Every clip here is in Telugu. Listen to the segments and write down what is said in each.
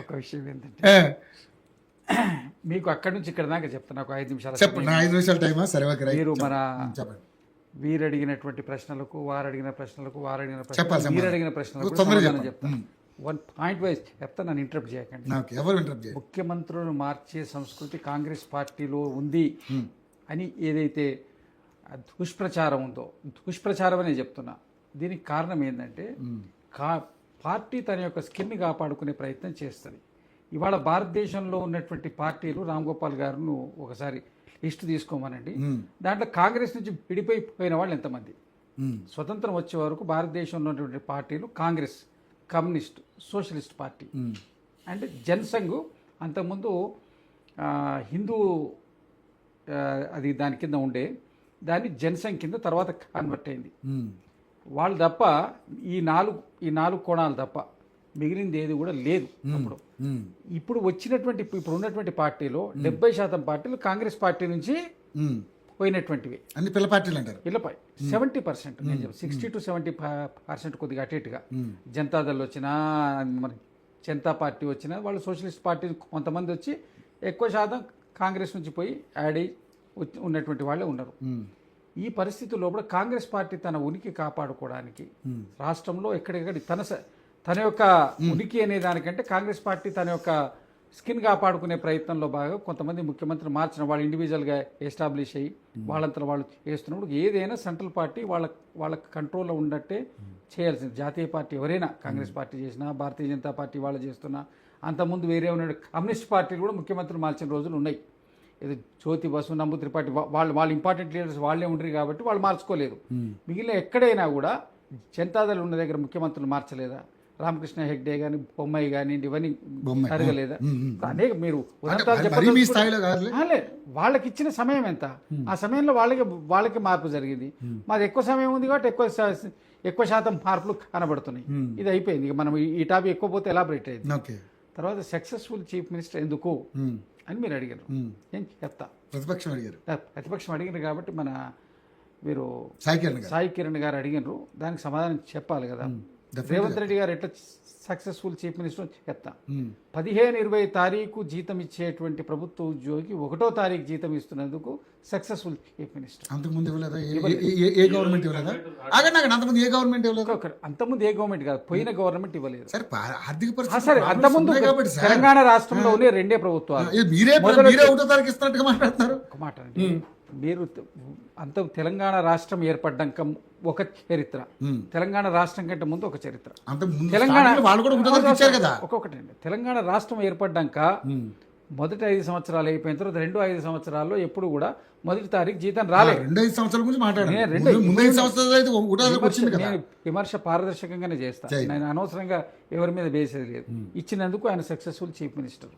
ఒక విషయం ఏంటంటే మీకు అక్కడి నుంచి ఇక్కడ దాకా చెప్తాను, ఒక 5 నిమిషాలు చెప్పండి. 5 నిమిషాలు టైమా? సరే, ఓకే, రైట్. మీరు మన చెప్పండి. వీరు అడిగినటువంటి ప్రశ్నలకు, వారు అడిగిన ప్రశ్నలకు, వారు అడిగిన చెప్పాలి, ప్రశ్నలకు, మీరు సమాధానం. అడిగిన ప్రశ్నలకు తొందరగా సమాధానం చెప్పండి. చెప్తాను. వన్ పాయింట్ వైజ్ చెప్తా, నన్ను ఇంటరప్ట్ చేయకండి. ఓకే, ఎవరు ఇంటరప్ట్ చేయాలి? ముఖ్యమంత్రులను మార్చే సంస్కృతి కాంగ్రెస్ పార్టీలో ఉంది అని ఏదైతే దుష్ప్రచారం ఉందో, దుష్ప్రచారం అనే చెప్తున్నా. దీనికి కారణం ఏంటంటే పార్టీ తన యొక్క స్కిన్ని కాపాడుకునే ప్రయత్నం చేస్తుంది. ఇవాళ భారతదేశంలో ఉన్నటువంటి పార్టీలు, రామ్ గోపాల్ గారును ఒకసారి లిస్టు తీసుకోమనండి. దాంట్లో కాంగ్రెస్ నుంచి విడిపోయిపోయిన వాళ్ళు ఎంతమంది? స్వతంత్రం వచ్చే వరకు భారతదేశంలో ఉన్నటువంటి పార్టీలు కాంగ్రెస్, కమ్యూనిస్ట్, సోషలిస్ట్ పార్టీ అంటే జనసంఘ్, అంతకుముందు హిందూ అది దాని కింద ఉండే, దాన్ని జనసంఘ్ కింద తర్వాత కన్వర్ట్ అయింది. వాళ్ళు తప్ప ఈ నాలుగు కోణాలు తప్ప మిగిలింది ఏది కూడా లేదు. ఇప్పుడు వచ్చినటువంటి, ఇప్పుడు ఉన్నటువంటి పార్టీలో 70% పార్టీలు కాంగ్రెస్ పార్టీ నుంచి పోయినటువంటివి. అన్ని పిల్ల పార్టీలు అంటారు. పిల్లపై 70%, నేను చెప్పి 60 to 70% కొద్దిగా అటు ఇటుగా. జనతాదళ్ వచ్చినా, మన జనతా పార్టీ వచ్చినా, వాళ్ళు సోషలిస్ట్ పార్టీ కొంతమంది వచ్చి ఎక్కువ శాతం కాంగ్రెస్ నుంచి పోయి యాడ్ అయ్యి ఉన్నటువంటి వాళ్ళే ఉన్నారు. ఈ పరిస్థితుల్లో కూడా కాంగ్రెస్ పార్టీ తన ఉనికి కాపాడుకోవడానికి రాష్ట్రంలో ఎక్కడెక్కడ తన యొక్క ఉనికి అనే దానికంటే కాంగ్రెస్ పార్టీ తన యొక్క స్కిన్ కాపాడుకునే ప్రయత్నంలో బాగా కొంతమంది ముఖ్యమంత్రి మార్చిన వాళ్ళు ఇండివిజువల్గా ఎస్టాబ్లిష్ అయ్యి వాళ్ళంతా వాళ్ళు చేస్తున్నప్పుడు ఏదైనా సెంట్రల్ పార్టీ వాళ్ళ కంట్రోల్లో ఉన్నట్టే చేయాల్సింది. జాతీయ పార్టీ ఎవరైనా, కాంగ్రెస్ పార్టీ చేసినా, భారతీయ జనతా పార్టీ వాళ్ళు చేస్తున్నా, అంతకుముందు వేరే ఉన్న కమ్యూనిస్ట్ పార్టీలు కూడా ముఖ్యమంత్రి మార్చిన రోజులు ఉన్నాయి. ఇది జ్యోతి బసు, నంబు త్రిపాఠి, వాళ్ళు ఇంపార్టెంట్ లీడర్స్ వాళ్ళే ఉండరు కాబట్టి వాళ్ళు మార్చుకోలేదు. మిగిలిన ఎక్కడైనా కూడా జనతాదళ్ ఉన్న దగ్గర ముఖ్యమంత్రులు మార్చలేదా? రామకృష్ణ హెగ్డే కానీ, బొమ్మాయి కానీ, ఇవన్నీ జరగలేదా? అనేక మీరు వాళ్ళకి ఇచ్చిన సమయం ఎంత, ఆ సమయంలో వాళ్ళకి మార్పు జరిగింది. మాది ఎక్కువ సమయం ఉంది కాబట్టి ఎక్కువ శాతం మార్పులు కనబడుతున్నాయి. ఇది అయిపోయింది. ఇక మనం ఈ టాపిక్ ఎక్కువ పోతే ఎలాబరేట్ అయింది. తర్వాత సక్సెస్ఫుల్ చీఫ్ మినిస్టర్ ఎందుకు అని మీరు అడిగారు. నేను చెప్తా. ప్రతిపక్షం అడిగినారు కాబట్టి మీరు సాయి కిరణ్ గారు అడిగినారు, దానికి సమాధానం చెప్పాలి కదా. రేవంత్ రెడ్డి గారు ఎట్లా సక్సెస్ఫుల్ చీఫ్ మినిస్టర్ చెప్తా. 15-20 తారీఖు జీతం ఇచ్చేటువంటి ప్రభుత్వ ఉద్యోగి 1వ తారీఖు జీతం ఇస్తున్నందుకు సక్సెస్ఫుల్ చీఫ్ మినిస్టర్. అంతకుముందు ఏ గవర్నమెంట్ ఇవ్వలేదు. అంతకుముందు ఏ గవర్నమెంట్ కాదు, పోయిన గవర్నమెంట్ ఇవ్వలేదు. సరే, అంతకుముందు తెలంగాణ రాష్ట్రంలోనే 2 ప్రభుత్వాలు. ఒక మాట అండి, మీరు తెలంగాణ రాష్ట్రం ఏర్పడ్డాక ఒక చరిత్ర, తెలంగాణ రాష్ట్రం కంటే ముందు ఒక చరిత్ర. ఒక్కొక్కటండి. తెలంగాణ రాష్ట్రం ఏర్పడ్డాక మొదటి 5 సంవత్సరాలు అయిపోయిన తర్వాత 2-5 సంవత్సరాల్లో ఎప్పుడు కూడా 1వ తారీఖు జీతం రాలేదు. 2-5 సంవత్సరాల గురించి మాట్లాడారు. విమర్శ పారదర్శకంగానే చేస్తా, నేను అనవసరంగా ఎవరి మీద వేసేది లేదు. ఇచ్చినందుకు ఆయన సక్సెస్ఫుల్ చీఫ్ మినిస్టర్.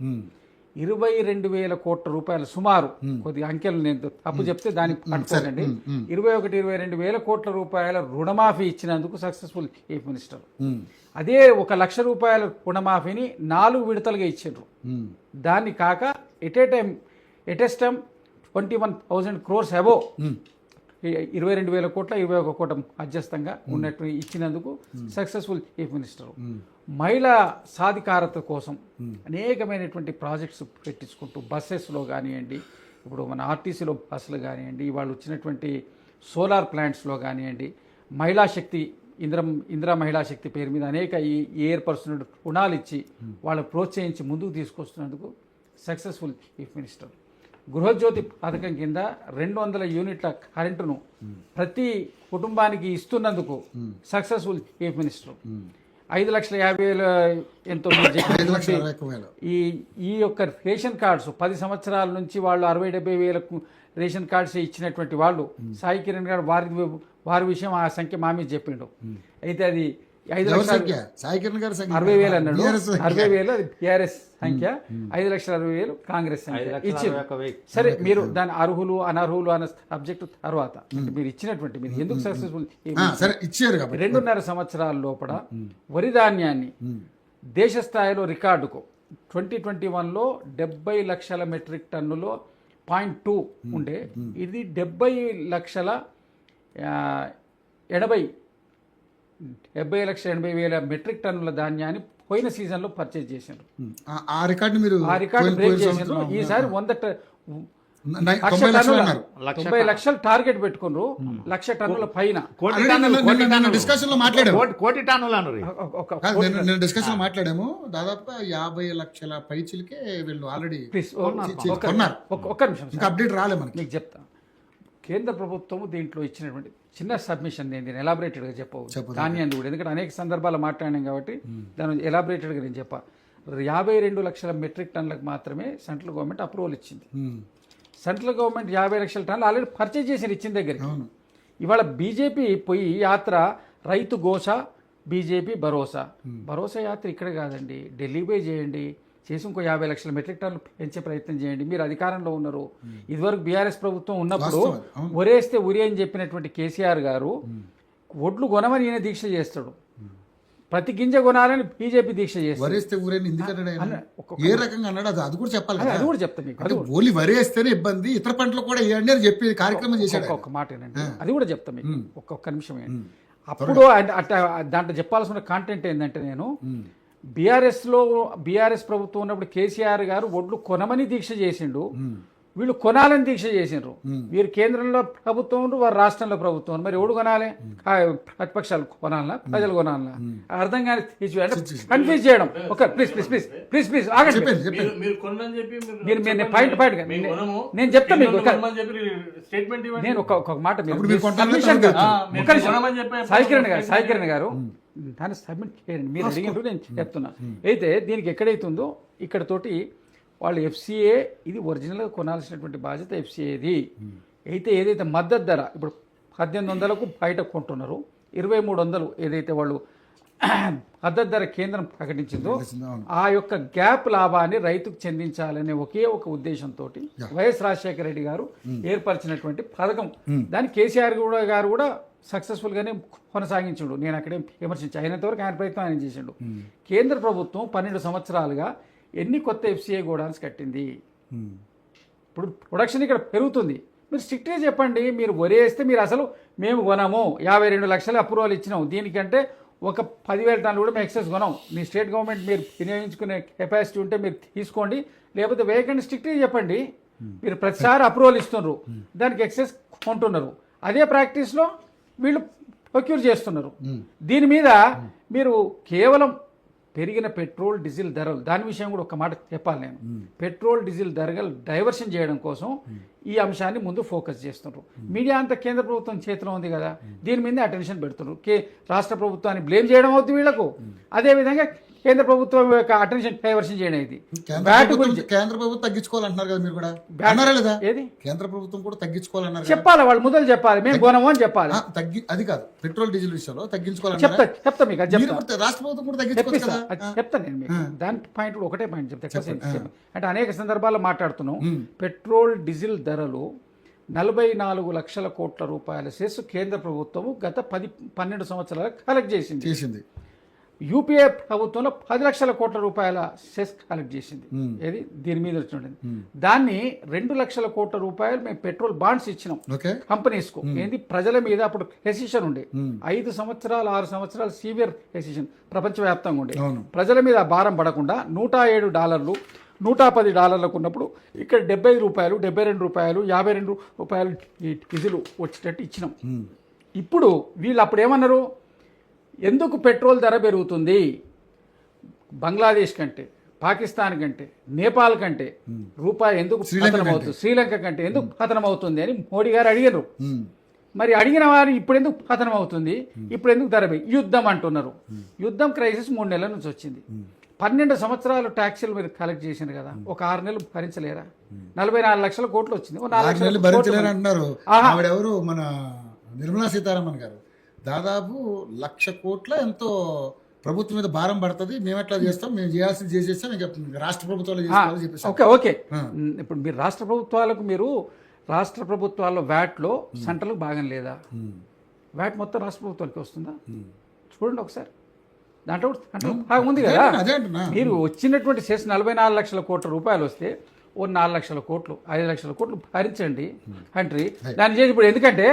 22,000 కోట్ల రూపాయలు సుమారు, కొద్దిగా అంకెలు నేను తప్పు చెప్తే దాన్ని పట్టుకోనండి, 21-22,000 కోట్ల రూపాయల రుణమాఫీ ఇచ్చినందుకు సక్సెస్ఫుల్ చీఫ్ మినిస్టర్. అదే 1,00,000 రూపాయల రుణమాఫీని 4 విడతలుగా ఇచ్చిండ్రు. దాన్ని కాక ఎట్ ఎస్ టైం 21,000 crores అబోవ్, 22,000 కోట్ల 21 కోట్ల మధ్యస్థంగా ఉన్నట్టు ఇచ్చినందుకు సక్సెస్ఫుల్ చీఫ్ మినిస్టర్. మహిళా సాధికారత కోసం అనేకమైనటువంటి ప్రాజెక్ట్స్ పెట్టించుకుంటూ బస్సెస్లో కానివ్వండి, ఇప్పుడు మన ఆర్టీసీలో బస్సులు కానివ్వండి, వాళ్ళు వచ్చినటువంటి సోలార్ ప్లాంట్స్లో కానివ్వండి, మహిళా శక్తి, ఇందిరా మహిళా శక్తి పేరు మీద అనేక ఏర్పరుస్తున్న రుణాలు ఇచ్చి వాళ్ళని ప్రోత్సహించి ముందుకు తీసుకొస్తున్నందుకు సక్సెస్ఫుల్ చీఫ్ మినిస్టర్. గృహజ్యోతి పథకం కింద 200 యూనిట్ల కరెంటును ప్రతి కుటుంబానికి ఇస్తున్నందుకు సక్సెస్ఫుల్ చీఫ్ మినిస్టర్. 5,50,000 ఎంతో ఈ యొక్క రేషన్ కార్డ్స్ 10 సంవత్సరాల నుంచి వాళ్ళు 60-70,000 రేషన్ కార్డ్స్ ఇచ్చినటువంటి వాళ్ళు, సాయి కిరణ్ గారు వారి విషయం ఆ సంఖ్య మా మీద చెప్పిండు. అయితే అది 5,60,000 అన్నాడు. 60,000 టీఆర్ఎస్ సంఖ్య, 5,60,000 కాంగ్రెస్ సంఖ్య ఇచ్చింది. సరే, మీరు దాని అర్హులు అనర్హులు అన్న సబ్జెక్టు తర్వాత మీరు ఇచ్చినటువంటి, మీరు ఎందుకు సక్సెస్ఫుల్ ఇచ్చారు 2.5 సంవత్సరాల లోపల వరి ధాన్యాన్ని దేశ స్థాయిలో రికార్డుకు 2021లో 70 లక్షల మెట్రిక్ టన్నులో 0.2 ఉండే, ఇది 70,80,000 మెట్రిక్ టన్నుల ధాన్యాన్ని పోయిన సీజన్లో పర్చేజ్ చేసిండ్రు. ఆ రికార్డు మీరు ఆ రికార్డు బ్రేక్ చేసిండ్రు. ఈసారి 90 లక్షలు అన్నారు. 90 లక్షలు టార్గెట్ పెట్టుకున్నారు. 1,00,000 టన్నుల పైన. డిస్కషన్ లో మాట్లాడాము, కోటి టన్నులు అన్నారు. నేను డిస్కషన్ లో మాట్లాడాము. దాదాపుగా 50 లక్షల పైచిలకే వీళ్ళు ఆల్రెడీ కొన్నారు. ఒక్క నిమిషం ఇంకా అప్డేట్ రాలే మనకి. మీకు చెప్తా. కేంద్ర ప్రభుత్వం దీంట్లో ఇచ్చినటువంటి చిన్న సబ్మిషన్ నేను దీన్ని ఎలాబరేటెడ్గా చెప్పవు ధాన్యాన్ని కూడా, ఎందుకంటే అనేక సందర్భాలు మాట్లాడినాం కాబట్టి దాని ఎలాబరేటెడ్గా నేను చెప్పా. 52 లక్షల మెట్రిక్ టన్నులకు మాత్రమే సెంట్రల్ గవర్నమెంట్ అప్రూవల్ ఇచ్చింది. సెంట్రల్ గవర్నమెంట్ 50 లక్షల టన్నులు ఆల్రెడీ పర్చేజ్ చేసి ఇచ్చిన దగ్గరికి. ఇవాళ బీజేపీ పోయి యాత్ర రైతు ఘోష, బీజేపీ భరోసా. భరోసా యాత్ర ఇక్కడ కాదండి, ఢిల్లీ పోయి చేయండి. చేసి ఇంకో 50 లక్షల మెట్రిక్ టన్నులు పెంచే ప్రయత్నం చేయండి. మీరు అధికారంలో ఉన్నారు. ఇదివరకు బీఆర్ఎస్ ప్రభుత్వం ఉన్నప్పుడు ఒరేస్తే ఉరి అని చెప్పినటువంటి కేసీఆర్ గారు ఒడ్లు కొనమని ఈయన దీక్ష చేస్తాడు. ప్రతి గింజ కొనాలని బీజేపీ దీక్ష చేస్తారు. వరేస్తే ఊరేని ఎందుకంటే ఏ రకంగా అన్నాడు అది కూడా చెప్పాలి. అది కూడా చెప్తా మీకు. ఓన్లీ వరేస్తేనే ఇబ్బంది, ఇతర పంటలు కూడా వేయండి అని చెప్పి కార్యక్రమం చేశాడు. ఒక్క మాట ఏంటంటే అది కూడా చెప్తా మీకు. ఒక్క నిమిషం ఏంటి అప్పుడు దాంట్లో చెప్పాల్సిన కాంటెంట్ ఏంటంటే, నేను బీఆర్ఎస్ ప్రభుత్వం ఉన్నప్పుడు కేసీఆర్ గారు ఒడ్లు కొనమని దీక్ష చేసిండు, వీళ్ళు కొనాలని దీక్ష చేసిండ్రు. వీరు కేంద్రంలో ప్రభుత్వం, వారు రాష్ట్రంలో ప్రభుత్వం. మరి ఎవడు కొనాలి? ప్రతిపక్షాలు కొనాలనా, ప్రజలు కొనాలనా? అర్థం కానీ కన్ఫ్యూజ్ చేయడం. ఒక ప్లీజ్ ఆగండి. మీరు పాయింట్ నేను చెప్తా మీకు. నేను ఒక మాట, సాయి కిరణ్ గారు దాన్ని సబ్మిట్ చేయండి. మీరు అడిగినట్టు నేను చెప్తున్నా. అయితే దీనికి ఎక్కడైతుందో ఇక్కడ తోటి వాళ్ళు ఎఫ్సిఏ, ఇది ఒరిజినల్గా కొనాల్సినటువంటి బాధ్యత ఎఫ్సిఏది. అయితే ఏదైతే మద్దతు ధర ఇప్పుడు 1800కు బయట కొంటున్నారు, 2300 ఏదైతే వాళ్ళు మద్దతు ధర కేంద్రం ప్రకటించిందో ఆ యొక్క గ్యాప్ లాభాన్ని రైతుకు చెందించాలనే ఒకే ఒక ఉద్దేశంతో వైఎస్ రాజశేఖర రెడ్డి గారు ఏర్పరిచినటువంటి పథకం. దాన్ని కేసీఆర్ గారు కూడా సక్సెస్ఫుల్ గానే కొనసాగించాడు. నేను అక్కడే విమర్శించి అయినంత వరకు ఆయన ప్రయత్నం ఆయన చేసిండు. కేంద్ర ప్రభుత్వం 12 సంవత్సరాలుగా ఎన్ని కొత్త ఎఫ్సిఐ గోడాన్స్ కట్టింది? ఇప్పుడు ప్రొడక్షన్ ఇక్కడ పెరుగుతుంది. మీరు స్ట్రిక్ట్గా చెప్పండి. మీరు వరేస్తే మీరు అసలు మేము కొనము, 52 లక్షలు అప్రూవల్ ఇచ్చినాం, దీనికంటే ఒక 10,000 టన్నులు కూడా మేము ఎక్సెస్ కొనాం. మీ స్టేట్ గవర్నమెంట్ మీరు వినియోగించుకునే కెపాసిటీ ఉంటే మీరు తీసుకోండి, లేకపోతే వేయకండి. స్ట్రిక్ట్గా చెప్పండి. మీరు ప్రతిసారి అప్రూవల్ ఇస్తున్నారు, దానికి ఎక్సెస్ కొంటున్నారు. అదే ప్రాక్టీస్లో వీళ్ళు ప్రొక్యూర్ చేస్తున్నారు. దీని మీద మీరు కేవలం పెరిగిన పెట్రోల్ డీజిల్ ధరలు, దాని విషయం కూడా ఒక మాట చెప్పాలి నేను. పెట్రోల్ డీజిల్ ధరలు డైవర్షన్ చేయడం కోసం ఈ అంశాన్ని ముందు ఫోకస్ చేస్తున్నారు. మీడియా అంతా కేంద్ర ప్రభుత్వం చేతిలో ఉంది కదా, దీని మీద అటెన్షన్ పెడుతున్నారు. రాష్ట్ర ప్రభుత్వాన్ని బ్లేమ్ చేయడం అవుతుంది వీళ్లకు, అదేవిధంగా కేంద్ర ప్రభుత్వం యొక్క అటెన్షన్ డైవర్షన్ చేయడం. ఇది కేంద్ర ప్రభుత్వం తగ్గించుకోవాలంటున్నారు కదా, మీరు కూడా అన్నారా లేదా? ఏది కేంద్ర ప్రభుత్వం కూడా తగ్గించుకోవాలన్నారు. చెప్పాలి, వాళ్ళు మొదలు చెప్పాలి, మేము కొనము అని చెప్పాలి. అది కాదు, పెట్రోల్ డీజిల్ విషయంలో తగ్గించుకోవాలని చెప్తా మీకు. రాష్ట్ర ప్రభుత్వం కూడా తగ్గించుకోవచ్చు. చెప్తాను నేను మీకు. దాని పాయింట్ కూడా ఒకటే పాయింట్ చెప్తా. అంటే అనేక సందర్భాల్లో మాట్లాడుతున్నాం. పెట్రోల్ డీజిల్ ధరలు 44 లక్షల కోట్ల రూపాయల సెస్ కేంద్ర ప్రభుత్వము గత 12 సంవత్సరాలు కలెక్ట్ చేసింది. యూపీఏ ప్రభుత్వంలో 10 లక్షల కోట్ల రూపాయల సెస్ కలెక్ట్ చేసింది. ఏది దీని మీద వచ్చింది. దాన్ని 2 లక్షల కోట్ల రూపాయలు మేము పెట్రోల్ బాండ్స్ ఇచ్చినాం కంపెనీస్ కు. ఏంది ప్రజల మీద అప్పుడు రెసిషన్ ఉండే, 5 సంవత్సరాలు 6 సంవత్సరాలు సీవియర్ రెసిషన్ ప్రపంచవ్యాప్తంగా ఉండే. ప్రజల మీద భారం పడకుండా $107 $110 ఉన్నప్పుడు ఇక్కడ $70, $72, $52 డీజిల్ వచ్చేటట్టు ఇచ్చినాం. ఇప్పుడు వీళ్ళు అప్పుడు ఏమన్నారు? ఎందుకు పెట్రోల్ ధర పెరుగుతుంది? బంగ్లాదేశ్ కంటే, పాకిస్తాన్ కంటే, నేపాల్ కంటే రూపాయి ఎందుకు పతనమవుతుంది, శ్రీలంక కంటే ఎందుకు పతనమవుతుంది అని మోడీ గారు అడిగారు. మరి అడిగిన వారు ఇప్పుడు ఎందుకు పతనమవుతుంది, ఇప్పుడు ఎందుకు ధర యుద్ధం అంటున్నారు. యుద్ధం క్రైసిస్ 3 నెలల నుంచి వచ్చింది. 12 సంవత్సరాలు ట్యాక్సీలు మీరు కలెక్ట్ చేసింది కదా, ఒక 6 నెలలు భరించలేరా? 44 లక్షల కోట్లు వచ్చింది. 4 లక్షలు భరించలేరు అంటున్నారు. ఆవిడెవరు? మన నిర్మలా సీతారామన్ గారు దాదాపు 1,00,000 కోట్ల ఎంతో ప్రభుత్వం మీద భారం పడుతుంది, మేము ఎట్లా చేస్తాం, మేము చేయాల్సింది చేసేస్తాం రాష్ట్ర ప్రభుత్వాలు చేసుకోవాలని చెప్పేసి. ఓకే ఇప్పుడు మీరు రాష్ట్ర ప్రభుత్వాల్లో వ్యాట్లో సెంట్రల్కి భాగం లేదా? వ్యాట్ మొత్తం రాష్ట్ర ప్రభుత్వానికి వస్తుందా? చూడండి ఒకసారి. దాంట్లో భాగం ఉంది కదా. మీరు వచ్చినటువంటి సెస్ 44 లక్షల కోట్ల రూపాయలు వస్తే ఓ 4 లక్షల కోట్లు 5 లక్షల కోట్లు భరించండి కంట్రీ. దాన్ని చేసి ఇప్పుడు ఎందుకంటే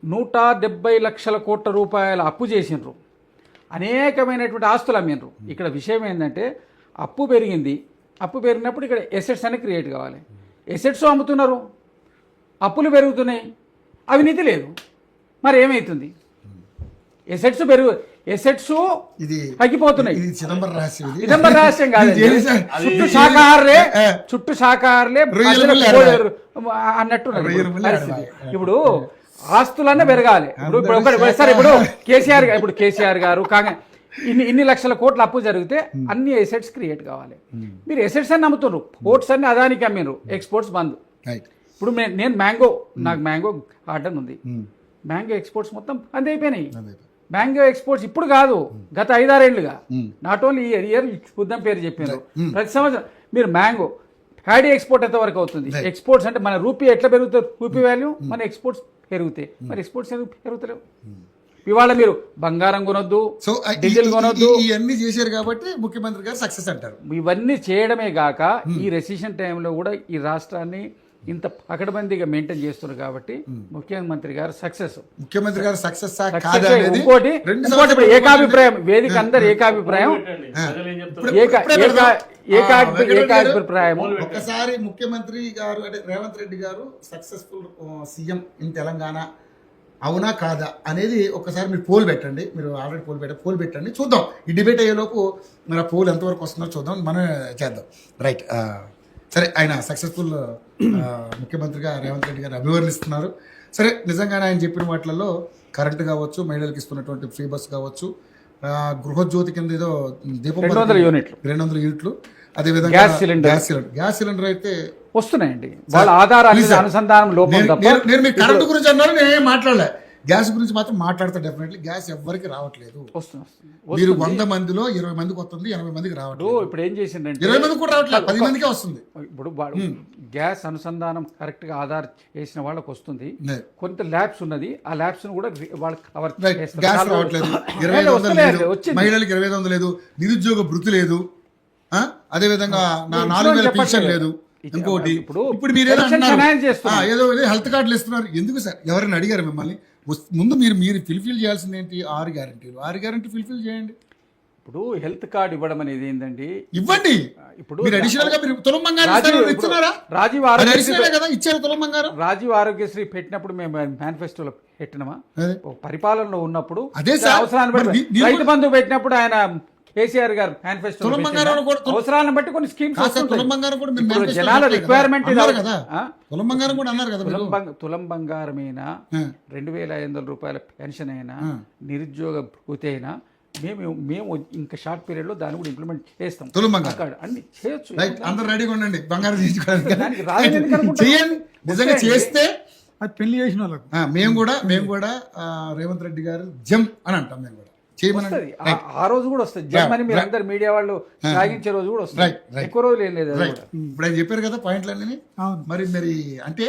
170 లక్షల కోట్ల రూపాయల అప్పు చేసిండ్రు. అనేకమైనటువంటి ఆస్తులు అమ్మినరు. ఇక్కడ విషయం ఏంటంటే అప్పు పెరిగింది, అప్పు పెరిగినప్పుడు ఇక్కడ ఎసెట్స్ అని క్రియేట్ కావాలి. ఎసెట్స్ అమ్ముతున్నారు, అప్పులు పెరుగుతున్నాయి, అవినీతి లేదు. మరి ఏమవుతుంది? ఎసెట్స్ ఇది తగ్గిపోతున్నాయి. ఇది చిదంబరం రహస్యం, ఇది చిదంబరం రహస్యం కాదు, చుట్టూ శాఖాహారులే అన్నట్టు పరిస్థితి. ఇప్పుడు ఆస్తులన్నా పెరగాలి. ఇప్పుడు కేసీఆర్ గారు ఇన్ని లక్షల కోట్ల అప్పు జరిగితే అన్ని ఎసెట్స్ క్రియేట్ కావాలి. మీరు ఎసెట్స్ అని నమ్ముతున్నారు, పోర్ట్స్ అన్ని అదానికి అమ్మినారు, ఎక్స్పోర్ట్స్ బంద్. ఇప్పుడు నేను నాకు మ్యాంగో గార్డెన్ ఉంది, మ్యాంగో ఎక్స్పోర్ట్స్ మొత్తం బంద్ అయిపోయినాయి. మ్యాంగో ఎక్స్పోర్ట్స్ ఇప్పుడు కాదు, గత 5-6 ఏళ్లుగా. నాట్ ఓన్లీ ఇయర్ చూద్దాం పేరు చెప్పారు. ప్రతి సంవత్సరం మీరు మ్యాంగో ప్యాడీ ఎక్స్పోర్ట్ ఎంత వరకు అవుతుంది? ఎక్స్పోర్ట్స్ అంటే మన రూపీ ఎట్లా పెరుగుతుంది, రూపీ వాల్యూ, మన ఎక్స్పోర్ట్స్ పెరుగుతాయి. మరి ఎక్స్పోర్ట్స్ ఎందుకు పెరుగుతలేవు? ఇవాళ మీరు బంగారం కొనొద్దు, డీజిల్ కొనొద్దు, ఇవన్నీ చేశారు కాబట్టి ముఖ్యమంత్రి గారు సక్సెస్ అంటారు. ఇవన్నీ చేయడమే గాక ఈ రెసిషన్ టైంలో కూడా ఈ రాష్ట్రాన్ని ఇంత పకడ్బందీగా మెయింటైన్ చేస్తున్నారు కాబట్టి ముఖ్యమంత్రి గారు సక్సెస్. ముఖ్యమంత్రి గారు సక్సెస్ ఇంకోటి ఏకాభిప్రాయం, వేదిక అందరు ఏకాభిప్రాయం, ఏకాభిప్రాయం. ఒకసారి ముఖ్యమంత్రి గారు అంటే రేవంత్ రెడ్డి గారు సక్సెస్ఫుల్ సీఎం ఇన్ తెలంగాణ అవునా కాదా అనేది ఒకసారి మీరు పోల్ పెట్టండి. మీరు ఆల్రెడీ పోల్ పెట్టండి, చూద్దాం. ఈ డిబేట్ అయ్యేలోపు మరి ఆ పోల్ ఎంతవరకు వస్తుందో చూద్దాం, మనం చేద్దాం. రైట్, సరే, ఆయన సక్సెస్ఫుల్ ముఖ్యమంత్రిగా రేవంత్ రెడ్డి గారు అభివర్ణిస్తున్నారు. సరే, నిజంగానే ఆయన చెప్పిన వాటిలలో కరెంటు కావచ్చు, మహిళలకు ఇస్తున్నటువంటి ఫ్రీ బస్ కావచ్చు, గృహజ్యోతి కింద ఏదో దీపం 200 యూనిట్లు, అదేవిధంగా గ్యాస్ సిలిండర్ అయితే వస్తున్నాయండి. వాళ్ళ ఆధారాలు అనుసంధానం లోపం తప్ప. నేను మీ కరెంటు గురించి అన్నారు, నేనేం మాట్లాడలే. గ్యాస్ గురించి మాత్రం మాట్లాడతా. డెఫినెట్లీ గ్యాస్ ఎవరికి రావట్లేదు. మీరు 100 మందిలో 20 మందికి వస్తుంది, 80 మందికి రావట్లేదు. ఇప్పుడు ఏం చేసిందంటే 20 మందికి కూడా రావట్లేదు, 10 మందికే వస్తుంది. ఇప్పుడు గ్యాస్ అనుసంధానం కరెక్ట్ గా ఆధార్ చేసిన వాళ్ళకి వస్తుంది. కొంత ల్యాబ్స్ ఉన్నది, ఆ ల్యాబ్స్ కూడా వాళ్ళకి కవర్ చేస్తారు. గ్యాస్ రావట్లేదు, 2500 లేదు, మహిళలకు 2500 లేదు, నిరుద్యోగ భృతి లేదు, అదేవిధంగా 4000 పెన్షన్ లేదు. ఇంకోటి ఇప్పుడు మీరు ఏదో హెల్త్ కార్డులు ఇస్తున్నారు. ఎందుకు సార్? ఎవరైనా అడిగారు మిమ్మల్ని? ముందు మీరు ఫిల్ఫిల్ చేయాల్సింది ఏంటి? 6 గ్యారెంటీ ఫిల్ఫిల్ చేయండి. ఇప్పుడు హెల్త్ కార్డు ఇవ్వడం అనేది ఏంటండి, ఇవ్వండి. ఇప్పుడు మీరు అడిషనల్ గా మీరు తులం బంగారం ఇస్తున్నారా? రాజీవ్ ఆరోగ్యశ్రీ పెట్టినప్పుడు మేము మేనిఫెస్టోలో పెట్టినామా? పరిపాలనలో ఉన్నప్పుడు అవసరాన్ని బట్టి రైతు బంధు పెట్టినప్పుడు ఆయన కేసీఆర్ గారు మేనిఫెస్టో అవసరాలను బట్టి కొన్ని స్కీమ్స్ జనాల రిక్వైర్మెంట్. తులం బంగారమైనా 2500 రూపాయల పెన్షన్ అయినా నిరుద్యోగ భృతి అయినా మేము ఇంకా షార్ట్ పీరియడ్ లో దాన్ని కూడా ఇంప్లిమెంట్ చేస్తాం. అన్ని చేయొచ్చు. అందరూ రెడీగా ఉండండి బంగారం నిజంగా చేస్తే అది పెళ్లి చేసిన వాళ్ళకు. మేము కూడా రేవంత్ రెడ్డి గారు జమ్ అని అంటాం. మేము కూడా ఆ రోజు కూడా వస్తుంది జమ్ అని మీరు అందరు మీడియా వాళ్ళు సాగించే రోజు కూడా వస్తుంది. ఎక్కువ రోజులు ఏం లేదు. ఇప్పుడు ఆయన చెప్పారు కదా పాయింట్లన్నీ. మరి అంటే